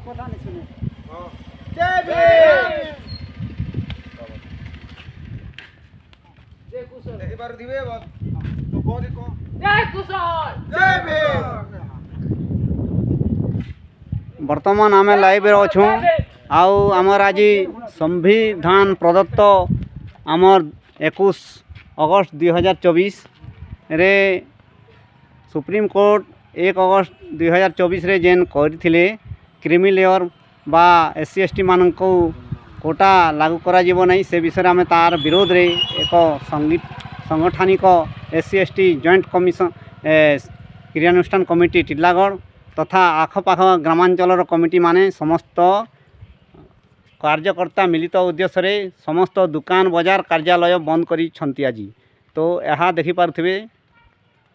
कथा नहीं सुने। जय भीम जय कुशल एक बार दिवे बात तो कौन देखो जय कुशल जय भीम बर्तमान आम लाइव अच्छू आउ आमर आज संविधान प्रदत्त आमर 21 अगस्त 2024 रे सुप्रीम कोर्ट 1 अगस्त 2024 रे जेन करथिले क्रीमी लेयर बा SC ST मानक कोटा लागू करा जीवो नहीं से विषय आम तार विरोध रे एक संगठनिक SC ST जॉइंट कमिशन क्रियानुष्ठान कमिटी टिलागढ़ तथा आखपाख ग्रामांचल कमिटी माने समस्त कार्यकर्ता मिलित उद्देश्य रे समस्त दुकान बाजार कार्यालय बंद करी छंती आज तो यह देखि पारुथिबे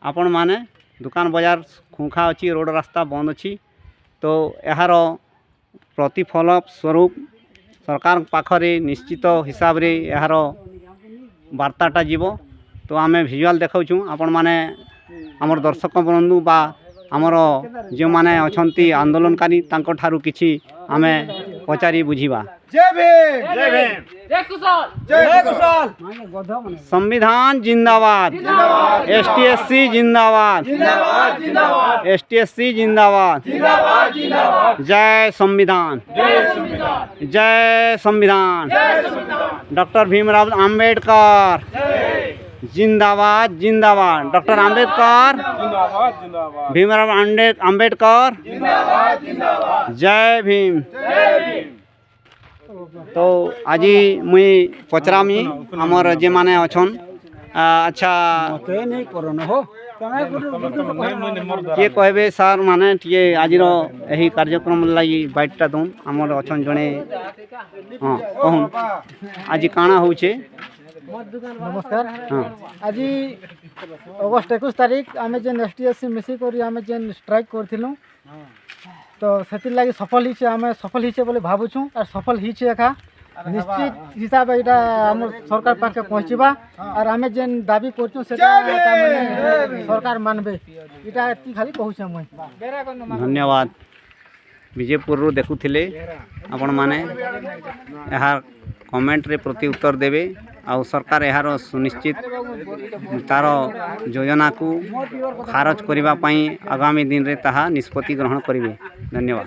आपण माने दुकान बाजार खुंखा अच्छी रोड रास्ता बंद अच्छी तो यार प्रतिफल स्वरूप सरकार पाखरे निश्चित हिसाब रे यार वार्ताटा जीव तो आम भिजुआल देखाऊँ आपण माने आमर दर्शक बंधु बा आमर जो माने अछंती आंदोलनकारी तांको ठारू किछि आमे पचारि बुझिबा। जय भीम जय भीम जय कुशल जय कुशल संविधान जिंदाबाद ST SC जिंदाबाद ST SC जिंदाबाद जय संविधान जय संविधान डॉक्टर भीमराव अंबेडकर जिंदाबाद जिंदाबाद डॉक्टर अंबेडकर भीमराव अंबेडकर जय भीम। तो आज मुई पचरामी आमर जे माने अछन अच्छा किए कहबे सर माने टे आज यही कार्यक्रम लगी बाइटा दून आमर अछन जड़े हाँ कहूँ आज काଣା होचे नमस्कार हाँ आज अगस्त 21 तारीख आम जेन ST SC मिसिक आम जेन स्ट्राइक करथिलु तो से लगी सफल ही आम सफल ही बोले भावुँ और सफल ही एका निश्चित हिसाब ये आम सरकार पाखे पहुँचवा और आम जेन दाबी कर सरकार मानबे इटा खाली कहूँ मुई धन्यवाद। विजयपुर देखुले आपण माने यार कमेंट रे प्रति उत्तर देवे आउ सरकार यार सुनिश्चित तार योजना को खारज करने आगामी दिन रे ताहा निष्पत्ति ग्रहण करेंगे। धन्यवाद।